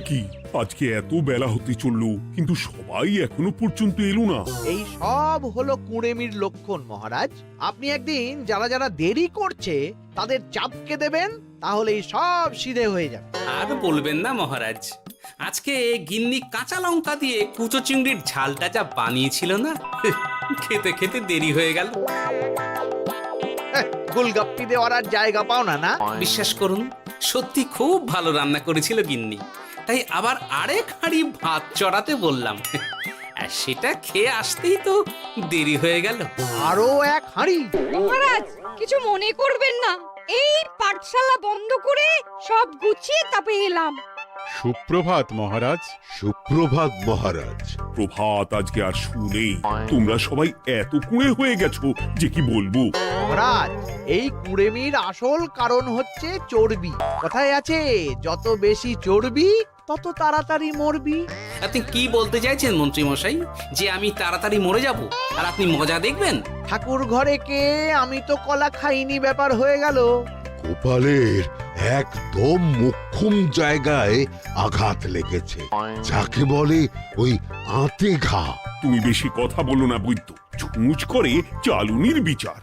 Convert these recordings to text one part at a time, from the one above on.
কি আজকে এত বেলা হতে চললো কিন্তু সবাই এখনো পর্যন্ত এলো না। এই সব হলো কুঁড়েমির লক্ষণ মহারাজ। আপনি একদিন যারা যারা দেরি করছে তাদের চাপকে দেবেন, তাহলেই সব সিধে হয়ে যাবে। আর বলবেন না মহারাজ, আজকে গিন্নি কাঁচা লঙ্কা দিয়ে কুচো চিংড়ির ঝালটা যা বানিয়েছিল না, খেতে খেতে দেরি হয়ে গেল। গোলগাপ্পি দেওয়ার আর জায়গা পাও না না? বিশ্বাস করুন, সত্যি খুব ভালো রান্না করেছিল গিন্নি, তাই আবার আরেক হাঁড়ি ভাত চড়াতে বললাম। আর সেটা খেয়ে আসতেই তো দেরি হয়ে গেল। আরো এক হাঁড়ি? মহারাজ কিছু মনে করবেন না, এই পাঠশালা বন্ধ করে সব গুছিয়ে তারপরে এলাম। সুপ্রভাত মহারাজ। সুপ্রভাত মহারাজ। প্রভাত আজকে আর শুনেই তোমরা সবাই এত কুঁড়ে হয়ে গেছো যে কি বলবো। মহারাজ, এই কুঁড়েমির আসল কারণ হচ্ছে চর্বি। কথায় আছে, যত বেশি চর্বি তত তাড়াতাড়ি মরবি। আপনি কি বলতে চাইছেন মন্ত্রী মশাই, যে আমি তাড়াতাড়ি মরে যাব আর আপনি মজা দেখবেন? ঠাকুর ঘরে কে, আমি তো কলা খাইনি ব্যাপার হয়ে গেল। গোপালের একদম মোক্ষম জায়গায় আঘাত লেগেছে, যাকে বলে ওই আঁতে ঘা। তুমি বেশি কথা বলো না বৈদ্য, ছুঁচ করে চালুনির বিচার।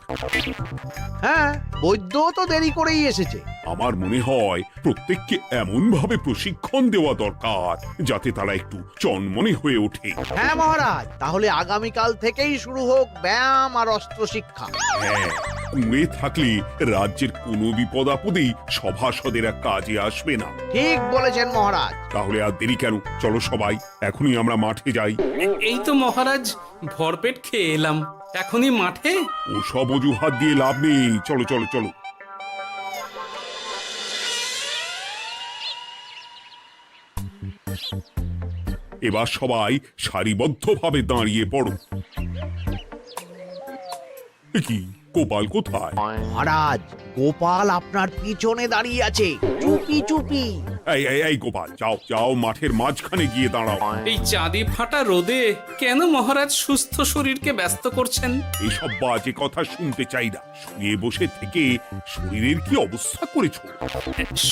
হ্যাঁ, বৈদ্য তো দেরি করেই এসেছে। আমার মনে হয় প্রত্যেককে এমন ভাবে প্রশিক্ষণ দেওয়া দরকার যাতে তারা একটু চনমনে হয়ে ওঠে। হ্যাঁ মহারাজ, তাহলে আগামীকাল থেকেই শুরু হোক ব্যায়াম আর অস্ত্র শিক্ষা। হ্যাঁ, কুঁড়ে থাকলে রাজ্যের কোনো বিপদ আপদেই সভাসদেরা কাজে আসবে না। ঠিক বলেছেন মহারাজ। তাহলে আর দেরি কেন, চলো সবাই এখনই আমরা মাঠে যাই। এই তো মহারাজ ভরপেট খেয়ে এলাম, এখনই মাঠে? ও সব অজুহাত দিয়ে লাভ নেই, চলো চলো চলো। এবার সবাই সারিবদ্ধভাবে দাঁড়িয়ে পড়ো। এ কি, গোপাল কোথায়? মহারাজ, গোপাল আপনার পিছনে দাঁড়িয়ে আছে, চুপি চুপি। এই গোপাল, যাও যাও, মাঠের মাঝখানে গিয়ে দাঁড়াও। এই চাঁদি ফাটা রোদে কেন মহারাজ সুস্থ শরীরকে ব্যস্ত করছেন? এইসব বাজে কথা শুনতে চাই না। শুয়ে বসে থেকে শরীরের কি অবস্থা করেছো?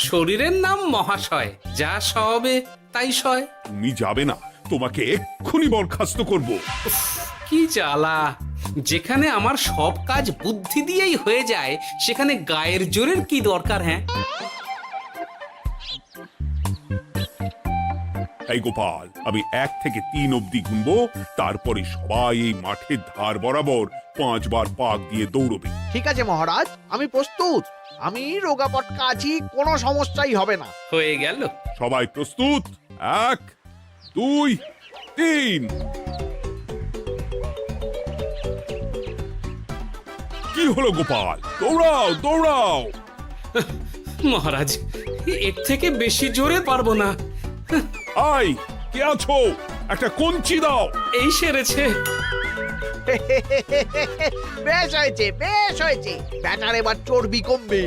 শরীরের নাম মহাশয়, যা সবে তাই সয়। তুমি যাবে না, তোমাকে এক্ষুনি বরখাস্ত করবো। কি জ্বালা! যেখানে আমার সব কাজ বুদ্ধি দিয়েই হয়ে যায়, সেখানে গায়ের জোরের কি দরকার? হ্যাঁ, এই গোপাল, আমি 1 থেকে 3 অব্দি গুনবো, তারপরে সবাই এই মাঠের ধার বরাবর 5 বার পাক দিয়ে দৌড়বে। ঠিক আছে মহারাজ, আমি প্রস্তুত। আমি রোগা পটকা আছি, কোনো সমস্যাই হবে না। হয়ে গেল। সবাই প্রস্তুত? 1, 2, 3। কি হলো গোপাল, দৌড়াও দৌড়াও। মহারাজ, এর থেকে বেশি জোরে পারবো না। আই, কে আছো? একটা কঞ্চি দাও। এই সেরেছে। বেশ হয়েছে, বেশ হয়েছে। ব্যাটার এবার চর্বি কমবে।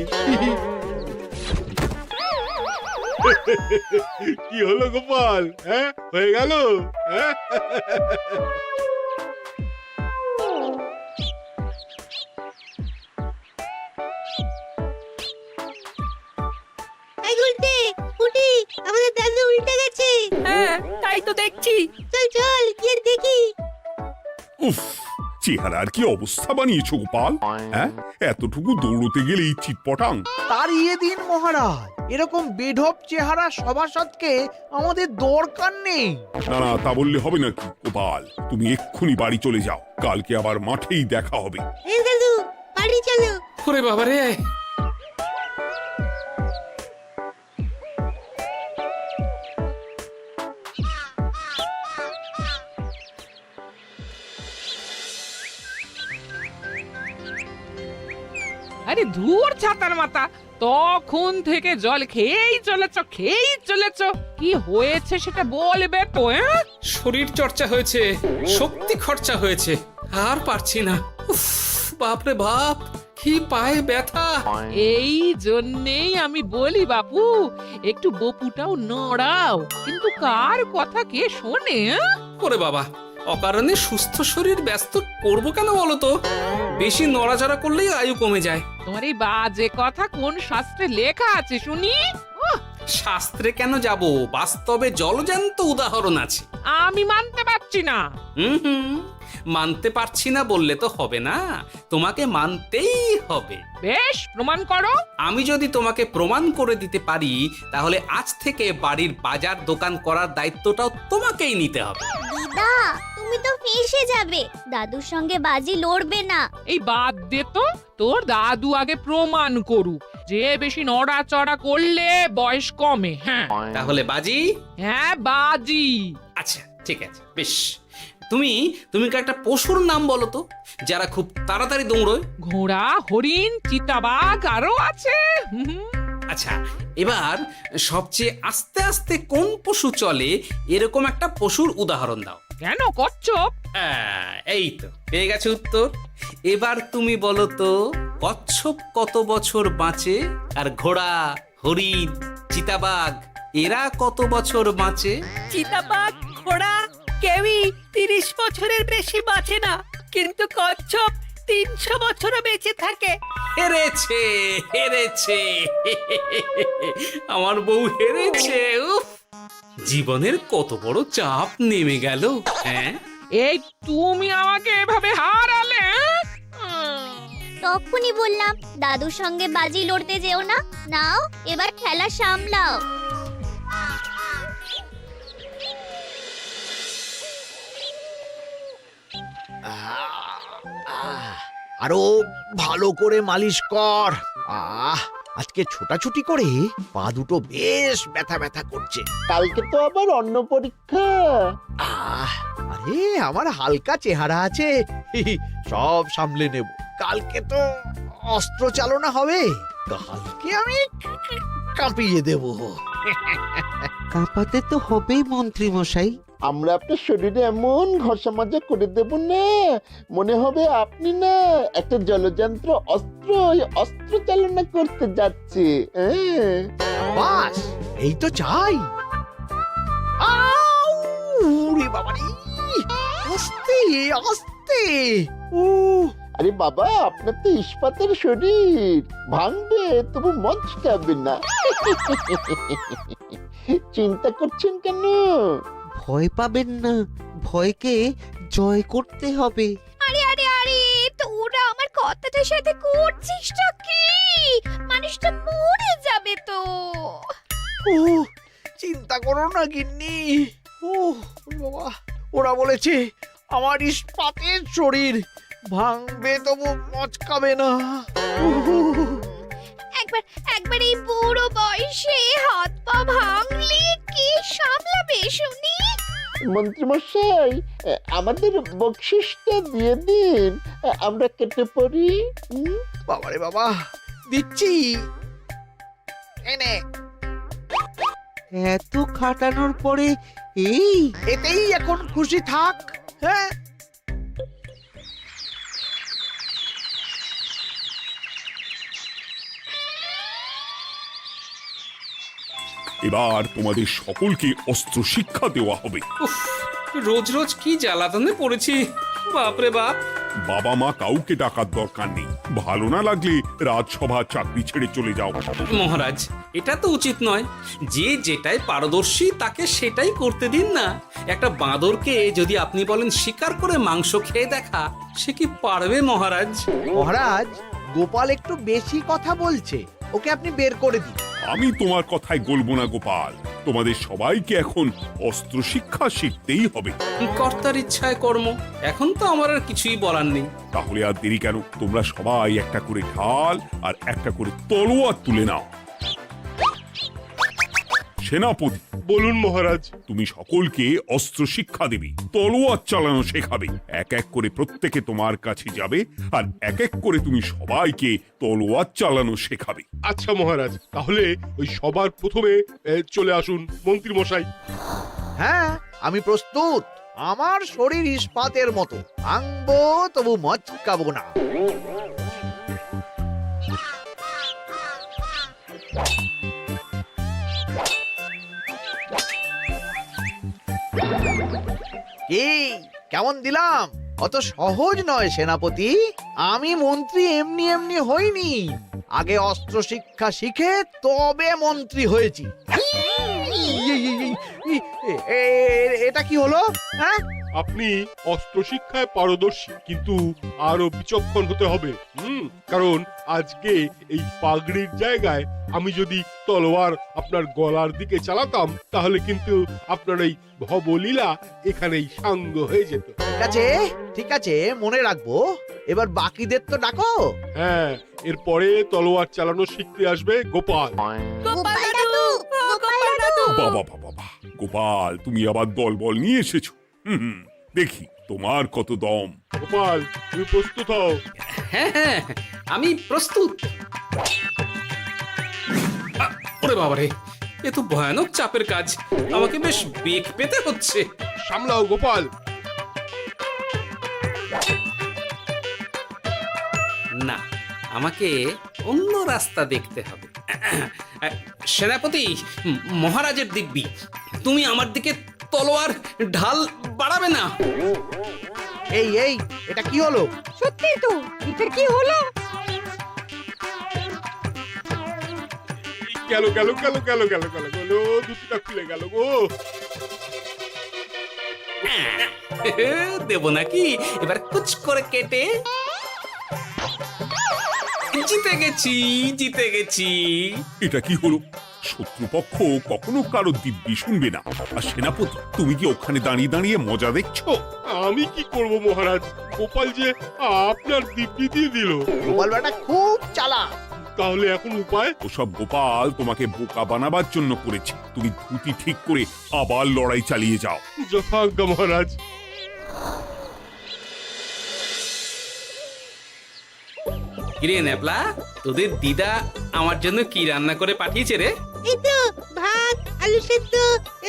কি হলো গোপাল? হ্যাঁ, হয়ে গেল? হ্যাঁ? এই উল্টে উঠি, আমাদের দাদু উল্টে গেছে। হ্যাঁ, তাই তো দেখছি। চল চল গিয়ে দেখি। উফ, চেহারার কি অবস্থা বানিয়েছো গোপাল? হ্যাঁ, এতটুকু দৌড়তে গেলেই চিটপটাং। তাড়িয়ে দিন মহারাজ, এরকম বেঢপ চেহারা সভাসদকে আমাদের দরকার নেই। না না, তা বললে হবে নাকি গোপাল? তুমি এক্ষুনি বাড়ি চলে যাও, কালকে আবার মাঠেই দেখা হবে। এই দাদু বাড়ি চলো। ওরে বাবারে! আরে ধুর ছাতার মাথা, তখন থেকে জল খেয়েই চলেছ। কি হয়েছে সেটা বলবে তো? শরীর চর্চা হয়েছে, শক্তি খরচা হয়েছে, আর পারছি না। উফ, বাপরে বাপ, কি পায়ে ব্যথা! এই জন্যেই আমি বলি বাপু, একটু বপুটাও নড়াও, কিন্তু কার কথা কে শোনে? ওরে বাবা, অকারণে সুস্থ শরীর ব্যস্ত করবো কেন বলো তো? বেশি নড়াচড়া করলেই আয়ু কমে যায়। তোমার এই বাজে কথা কোন শাস্ত্রে লেখা আছে শুনি? শাস্ত্রে কেন যাব, বাস্তবে জলজ্যান্ত উদাহরণ আছে। আমি মানতে পারছি না। হুম, মানতে পারছি না বললে তো হবে না, তোমাকে মানতেই হবে। বেশ, প্রমাণ করো। আমি যদি তোমাকে প্রমাণ করে দিতে পারি, তাহলে আজ থেকে বাড়ির বাজার দোকান করার দায়িত্বটাও তোমাকেই নিতে হবে। দিদা, তুমি তো ফেঁসে যাবে, দাদুর সঙ্গে বাজি লড়বে না। এই বাদ দে তো, তোর দাদু আগে প্রমাণ করুক যে বেশি নড়াচড়া করলে বয়স কমে। হ্যাঁ তাহলে বাজি? হ্যাঁ, বাজি। আচ্ছা ঠিক আছে, বেশ। তুমি তুমি একটা পশুর নাম বলো তো, যারা খুব তাড়াতাড়ি দৌড়য়। ঘোড়া, হরিণ, চিতাবাঘ আরো আছে। আচ্ছা, এবার সবচেয়ে আস্তে আস্তে কোন পশু চলে, এরকম একটা পশুর উদাহরণ দাও। কেন, কচ্ছপ? এই তো পেয়ে গেছে উত্তর। এবার তুমি বলো তো, কচ্ছপ কত বছর বাঁচে, আর ঘোড়া, হরিণ, চিতাবাঘ এরা কত বছর বাঁচে? চিতাবাঘ, ঘোড়া কেউই 30 বছরের বেশি বাঁচে না, কিন্তু কচ্ছপ 300 বছরও বেঁচে থাকে। হেরেছে, হেরেছে, আমার বউ হেরেছে। উফ, জীবনের কত বড় চাপ নেমে গেল। হ্যাঁ, এই তুমি আমাকে এভাবে হারালে। তখনই বললাম দাদুর সঙ্গে বাজি লড়তে যেও না। নাও, এবার খেলা সামলাও। আরো ভালো করে মালিশ কর। আজকে ছোটাছুটি করে পা দুটো বেশ ব্যথা ব্যথা করছে। কালকে তো আবার অন্য পরীক্ষা। আরে আমার হালকা চেহারা আছে, সব সামলে নেব। কালকে তো অস্ত্র চালনা হবে, কালকে আমি কাঁপিয়ে দেব। কাঁপাতে তো হবেই মন্ত্রী মশাই। আমরা আপনার শরীরে এমন ঘষা মাজা করে দেব না, মনে হবে আপনি না একটা জলযন্ত্র অস্ত্র চালনা করতে যাচ্ছে। বাস, এই তো চাই। আউ, ওরে বাবারে, আস্তে আস্তে। আরে বাবা, আপনার তো ইস্পাতের শরীর, ভাঙবে তবু মচকাবে না। চিন্তা করছেন কেন? ভয় পাবেন না, ভয়কে জয় করতে হবে। আরে আরে আরে, তোরা আমার কথাটার সাথে করছিসটা কি? মানুষটা মরে যাবে তো। চিন্তা করো না গিন্নি। বাবা, ওরা বলেছে আমার ইস্পাতের শরীর, ভাঙবে তবু মচকাবে না। একবার এই বুড়ো বয়সে হাত পা ভাঙলে কি সামলাবে শুনি? মন্ত্রী মশাই, আমাদের বকশিসটা দিয়ে দিন, আমরা কেটে পড়ি। বাবারে বাবা, দিচ্ছি, এনে। এত খাটানোর পরে এতেই এখন খুশি থাক। হ্যাঁ, এবার তোমাদের সকলকে অস্ত্র শিক্ষা দেওয়া হবে। উফ, রোজ রোজ কি জ্বালাতনে পড়েছি, বাপরে বাপ। বাবা মা কাউকে ডাকার দরকার নেই, ভালো না লাগলে রাজসভা চাকরি ছেড়ে চলে যাও। মহারাজ, এটা তো উচিত নয়। যে যেটাই পারদর্শী তাকে সেটাই করতে দিন না। একটা বাঁদরকে যদি আপনি বলেন শিকার করে মাংস খেয়ে দেখা, সে কি পারবে মহারাজ? মহারাজ, গোপাল একটু বেশি কথা বলছে, ওকে আপনি বের করে দিন। আমি তোমার কথায় গলবো না গোপাল, তোমাদের সবাইকে এখন অস্ত্র শিক্ষা শিখতেই হবে। কর্তার ইচ্ছায় কর্ম, এখন তো আমার আর কিছুই বলার নেই। তাহলে আর দেরি কেন, তোমরা সবাই একটা করে ঢাল আর একটা করে তলোয়ার তুলে নাও। সেনাপতি, বলুন মহারাজ। তুমি সকলকে অস্ত্র শিক্ষা দেবে, তলোয়ার চালানো শেখাবে। এক এক করে প্রত্যেকে তোমার কাছে যাবে আর এক এক করে তুমি সবাইকে তলোয়ার চালানো শেখাবে। আচ্ছা মহারাজ, তাহলে ওই সবার প্রথমে চলে আসুন মন্ত্রী মশাই। হ্যাঁ, আমি প্রস্তুত। আমার শরীর ইস্পাতের মতো, ভাঙবো তবু মচকাবো না। কি কেমন দিলাম? অত সহজ নয় সেনাপতি। আমি মন্ত্রী এমনি এমনি হইনি, আগে অস্ত্র শিক্ষা শিখে তবে মন্ত্রী হয়েছি। এটা কি হলো? হ্যাঁ, আপনি অস্ত্র শিক্ষায় পারদর্শী, কিন্তু আরো বিচক্ষণ হতে হবে। কারণ আজকে এই পাগড়ির জায়গায় আমি যদি তলোয়ার আপনার গলার দিকে চালাতাম, তাহলে কিন্তু আপনার এই ভবলীলা এখানেই সাঙ্গ হয়ে যেত। ঠিক আছে, মনে রাখবো। এবার বাকিদের তো ডাকো। হ্যাঁ, এরপরে তলোয়ার চালানো শিখতে আসবে গোপাল। গোপাল দাদু, গোপাল দাদু। বাবা বাবা বাবা, গোপাল তুমি আবার দলবল নিয়ে এসেছো। হুম, দেখি তোমার কত দম। গোপাল, তুমি প্রস্তুত হও। হ্যাঁ হ্যাঁ, আমি প্রস্তুত। ওরে বাবারে, এ তো ভয়ানক চাপের কাজ, আমাকে বেশ বেগ পেতে হচ্ছে। সামলাও গোপাল। না, আমাকে অন্য রাস্তা দেখতে হবে। সেনাপতি, মহারাজের দিব্যি, তুমি আমার দিকে তলোয়ার ঢাল বাড়াবে না। এই এটা কি হলো? সত্যি তো, এটা কি হলো? গেল গেল গেল গেল গেল গেল গেল, দুটিটা খুলে গেল গো। দেব নাকি এবার কুচ করে কেটে? জিতে গেছি, জিতে গেছি। এটা কি হলো? শত্রুপক্ষ কখনো কারো দিব্যি শুনবে না। আর সেনাপতি, তুমি কি ওখানে দাঁড়িয়ে দাঁড়িয়ে মজা দেখছো? আমি কি করব মহারাজ, গোপাল যে আপনার দিব্যি দিয়ে দিল। গোপাল বেটা খুব চালাক। তাহলে এখন উপায়? ওসব গোপাল তোমাকে বোকা বানাবার জন্য করেছে। তুমি ধুতি ঠিক করে আবার লড়াই চালিয়ে যাও। যথাজ্ঞা মহারাজ। কিরে ন্যাপলা, তোদের দিদা আমার জন্য কি রান্না করে পাঠিয়েছে রে? এই তো ভাত, আলু সেদ্ধ,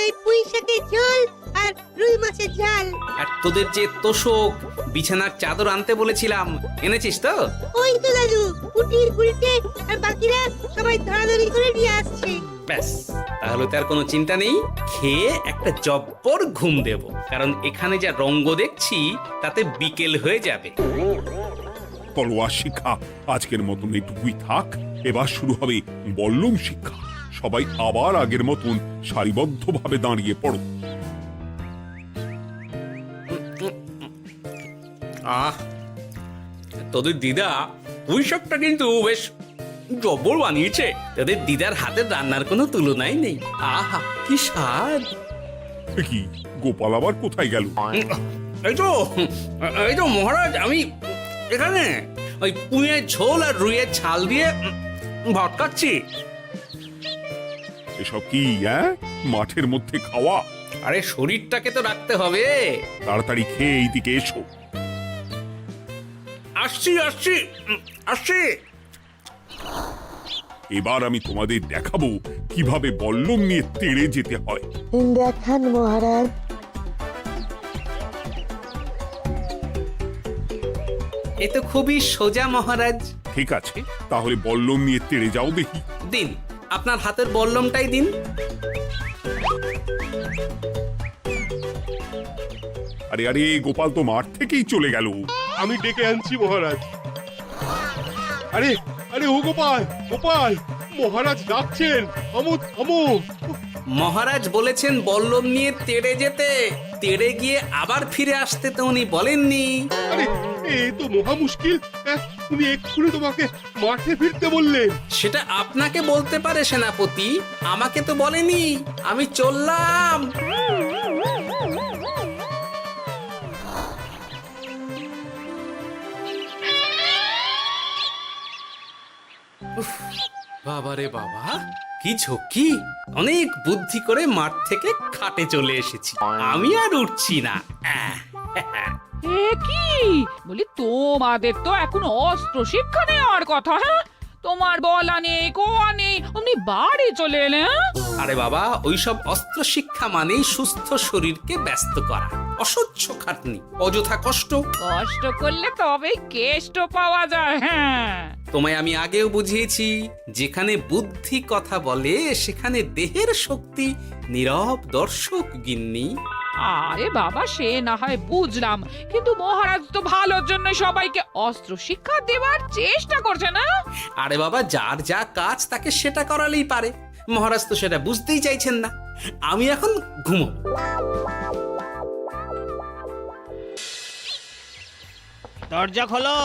এই পুঁই শাকের ঝোল আর রুই মাছের ঝাল। আর তোদের যে তোষক, বিছানার চাদর আনতে বলেছিলাম, এনেছিস তো? ওই তো দাদু, কুটির গুলটে আর বাকিরা সবাই ধরাধরি করে নিয়ে আসছে। ব্যাস, তাহলে তার কোনো চিন্তা নেই। খেয়ে একটা জব্বর ঘুম দেব, কারণ এখানে যা রঙ্গ দেখছি তাতে বিকেল হয়ে যাবে। তলোয়ার শিক্ষা আজকের মতন এইটুকুই থাক। এবার শুরু হবে বল্লম শিক্ষা। সবাই আবার আগের মতন সারিবদ্ধভাবে দাঁড়িয়ে পড়ো। আহ, তোদের দিদা ওই সবটা কিন্তু বেশ জব্বর বানিয়েছে। তোদের দিদার হাতের রান্নার কোনো তুলনাই নেই। আহা, কি স্বাদ! এ কি, গোপাল আবার কোথায় গেল? এই তো মহারাজ, আমি এখানে ওই পুঁয়ের ঝোল আর রুইয়ের ছাল দিয়ে ভাত খাচ্ছি। এসব কি মাঠের মধ্যে খাওয়া? আরে শরীরটাকে তো রাখতে হবে। তাড়াতাড়ি খেয়ে এইদিকে এসো। আসছি আসছি আসছি। এবার আমি তোমাদের দেখাবো কিভাবে বল্লম নিয়ে তেড়ে যেতে হয়। দেখান মহারাজ। এ তো খুবই সোজা মহারাজ। ঠিক আছে, তাহলে বল্লম নিয়ে তেড়ে যাও দেখি। দিন, আপনার হাতের বল্লমটাই দিন। আরে আরে, গোপাল তো মাঠ থেকেই চলে গেল। আমি ডেকে আনছি মহারাজ। আরে আরে, ও গোপাল, গোপাল, মহারাজ ডাকছেন। থামো থামো। মহারাজ বলেছেন বল্লম নিয়ে তেড়ে যেতে, তেড়ে গিয়ে আবার ফিরে আসতে তো উনি বলেননি। আরে, এ তো মহা মুশকিল। উনি এক্ষুনি তোমাকে মাঠে ফিরতে বললেন। সেটা আপনাকে বলতে পারে সেনাপতি, আমাকে তো বলেনি। আমি চললাম। বাবারে বাবা, কি ঝক্কি! অনেক বুদ্ধি করে মাঠ থেকে খাটে চলে এসেছি। আমি আর উঠছি না। এ কি বলি, তোমাদের তো এখন অস্ত্র শিক্ষা নেওয়ার কথা। হ্যাঁ, তোমার বলা নেই, কোয়া নেই, অমনি বাড়ি চলে এলে। আরে বাবা, ওইসব অস্ত্র শিক্ষা মানেই সুস্থ শরীরকে ব্যস্ত করা, অসহ্য খাটনি, অযথা কষ্ট। কষ্ট করলে তবেই কেষ্ট পাওয়া যায়। হ্যাঁ, তোমায় আমি আগেও বুঝিয়েছি, যেখানে বুদ্ধি কথা বলে সেখানে দেহের শক্তি নীরব দর্শক গিন্নি। আরে বাবা, সে না হয় বুঝলাম, কিন্তু মহারাজ তো ভালোর জন্য সবাইকে অস্ত্র শিক্ষা দেওয়ার চেষ্টা করছে না। আরে বাবা, যার যা কাজ তাকে সেটা করালেই পারে। মহারাজ তো সেটা বুঝতেই চাইছেন না। আমি এখন ঘুমো। দরজা খোলো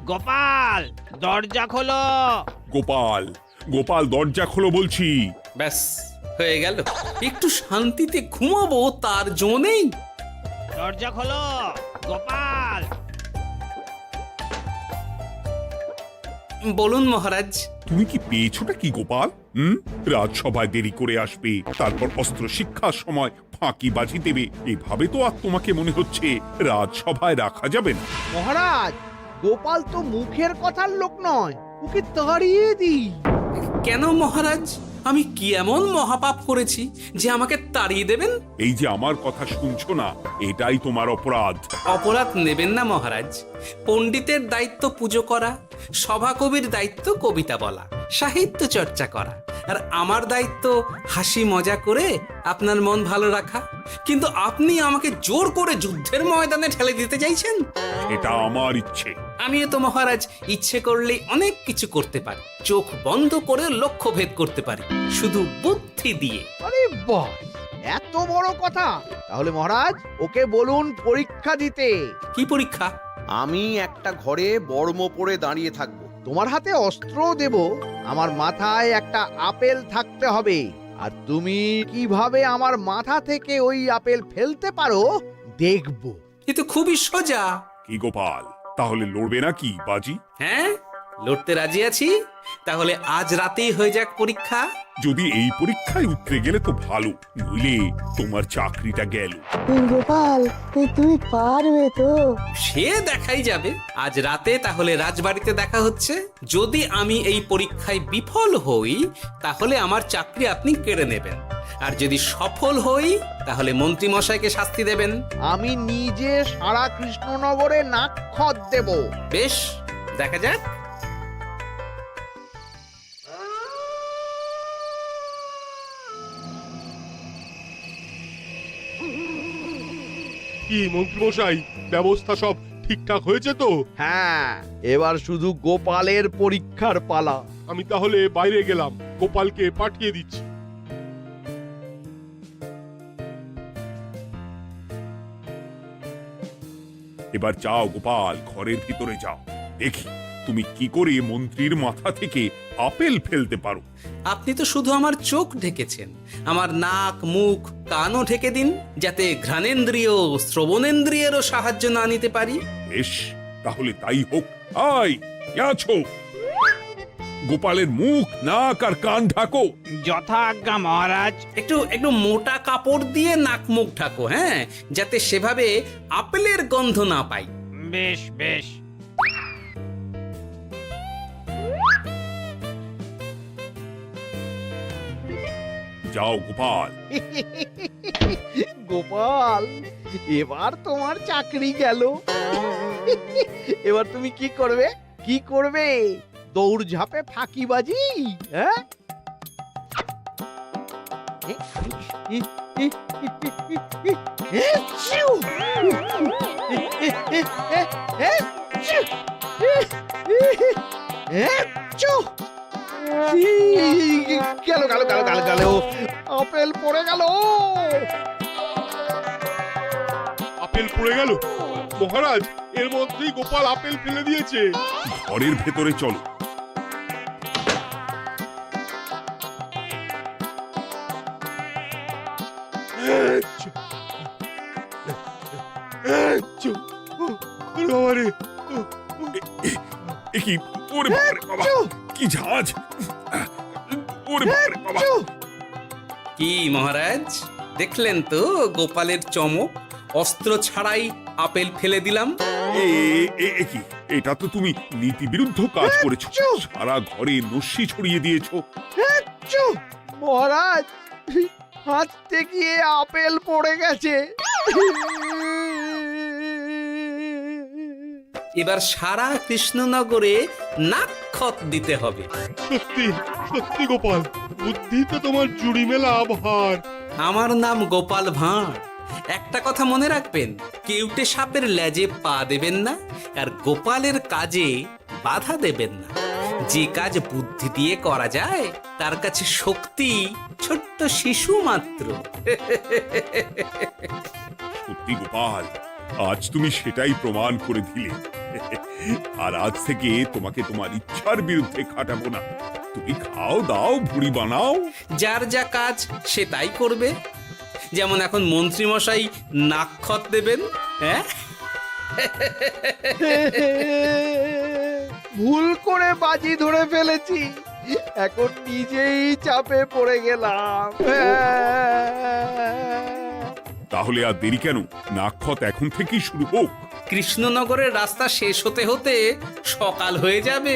গোপাল, দরজা খোলো। গোপাল, গোপাল দরজা খোলো বলছি। ব্যাস হয়ে গেল। একটু শান্তিতে ঘুমাবো তার জো নেই। দরজা খোলো গোপাল। বলুন মহারাজ। তুমি কি পেয়েছোটা কি গোপাল? রাজসভায় দেরি করে আসবে, তারপর অস্ত্র শিক্ষার সময় ফাঁকিবাজি দেবে, এভাবে তো আর তোমাকে মনে হচ্ছে রাজসভায় রাখা যাবে না। মহারাজ, গোপাল তো মুখের কথার লোক নয়, ওকে তাড়িয়ে দিই। কেন মহারাজ? আমি কি এমন মহাপাপ করেছি যে আমাকে তাড়িয়ে দেবেন? এই যে আমার কথা শুনছো না, এটাই তোমার অপরাধ। অপরাধ নেবেন না মহারাজ। পণ্ডিতের দায়িত্ব পুজো করা, সভাকবির দায়িত্ব কবিতা বলা, সাহিত্য চর্চা করা, আর আমার দায়িত্ব হাসি মজা করে আপনার মন ভালো রাখা। কিন্তু আপনি আমাকে জোর করে যুদ্ধের ময়দানে ঠেলে দিতে চাইছেন। এটা আমার ইচ্ছে। আমিও তো মহারাজ ইচ্ছে করলেই অনেক কিছু করতে পারি। চোখ বন্ধ করে লক্ষ্য ভেদ করতে পারি, শুধু বুদ্ধি দিয়ে। আরে বাহ, এত বড় কথা! তাহলে মহারাজ, ওকে বলুন পরীক্ষা দিতে। কি পরীক্ষা? আমি একটা ঘরে বর্ম পরে দাঁড়িয়ে থাকবো। তোমার হাতে অস্ত্রও দেব, আমার মাথায় একটা আপেল থাকতে হবে, আর তুমি কিভাবে আমার মাথা থেকে ওই আপেল ফেলতে পারো দেখব। এ তো খুবই সোজা। কি গোপাল, তাহলে লড়বে নাকি বাজি? হ্যাঁ, লড়তে রাজি আছি। তাহলে আজ রাতেই হয়ে যাক পরীক্ষা। যদি এই পরীক্ষায় উতরে গেলে তো ভালো, নইলে তোমার চাকরিটা গেল। গোপাল, তুমি পারবে তো? সে দেখাই যাবে। আজ রাতে তাহলে রাজবাড়িতে দেখা হচ্ছে। যদি আমি এই পরীক্ষায় বিফল হই, তাহলে আমার চাকরি আপনি কেড়ে নেবেন, আর যদি সফল হই তাহলে মন্ত্রী মশাইকে শাস্তি দেবেন। আমি নিজে সারা কৃষ্ণনগরে নাক্ষত দেব। বেশ, দেখা যাক। কি মন্ত্রীমশাই, ব্যবস্থা সব ঠিকঠাক হয়েছে তো? হ্যাঁ, এবার শুধু গোপালের পরীক্ষার পালা। আমি তাহলে বাইরে গেলাম, গোপালকে পাঠিয়ে দিচ্ছি। এবার যাও গোপাল, ঘরের ভিতরে যাও, দেখি তুমি কি করে মন্ত্রীর মাথা থেকে আপেল ফেলতে পারো। আপনি তো শুধু আমার চোখ ঢেকেছেন, আমার নাক মুখ কানও ঢেকে দিন, যাতে ঘ্রাণেন্দ্রিয় শ্রবণেন্দ্রিয়েরও সাহায্য না নিতে পারি। বেশ, তাহলে তাই হোক। আয়, কে আছো? গোপালের মুখ নাক আর কান ঢাকো। যথা আজ্ঞা মহারাজ। একটু একটু মোটা কাপড় দিয়ে নাক মুখ ঢাকো, হ্যাঁ, যাতে সেভাবে আপেলের গন্ধ না পাই। বেশ বেশ। যাও গোপাল। গোপাল, এবার তোমার চাকরি গেল। এবার তুমি কি করবে? কি করবে? দৌড় ঝাঁপে ফাঁকিবাজি? হ্যাঁ? গেল গেল গেল গেল গেল, আপেল পড়ে গেল। আপেল পড়ে গেল? মহারাজ, এর মধ্যেই গোপাল আপেল ফেলে দিয়েছে। ঘরের ভেতরে চলো। কি ওরে বাবারে বাবা, কি ঝাঁজ! ওরে বাবারে বাবা। কি মহারাজ, দেখলেন তো গোপালের চমক? অস্ত্র ছাড়াই আপেল ফেলে দিলাম। কি, এটা তো তুমি নীতি বিরুদ্ধ কাজ করেছো। সারা ঘরে নস্যি ছড়িয়ে দিয়েছো। মহারাজ, হাঁটতে গিয়ে আপেল পড়ে গেছে। এবার সারা কৃষ্ণনগরে নাক্ষত দিতে হবে। সত্যি সত্যি গোপাল, বুদ্ধিতে তোমার জুড়ি মেলা আভার। আমার নাম গোপাল ভাঁড়। একটা কথা মনে রাখবেন, কেউটে সাপের লেজে পা দেবেন না, আর গোপালের কাজে বাধা দেবেন না। যে কাজ বুদ্ধি দিয়ে করা যায় তার কাছে শক্তি ছোট্ট শিশু মাত্র। সত্যি গোপাল, আজ তুমি সেটাই প্রমাণ করে দিলে। আর আজ থেকে তোমাকে তোমার ইচ্ছার বিরুদ্ধে খাটাবো না। তুমি খাও দাও, ভুড়ি বানাও। যার যা কাজ সে তাই করবে। যেমন এখন মন্ত্রী মশাই নাক্ষত দেবেন। হ্যাঁ, ভুল করে বাজি ধরে ফেলেছি, এখন নিজেই চাপে পড়ে গেলাম। তাহলে আর দেরি কেন? নাক্ষত এখন থেকেই শুরু হোক। কৃষ্ণনগরের রাস্তা শেষ হতে হতে সকাল হয়ে যাবে।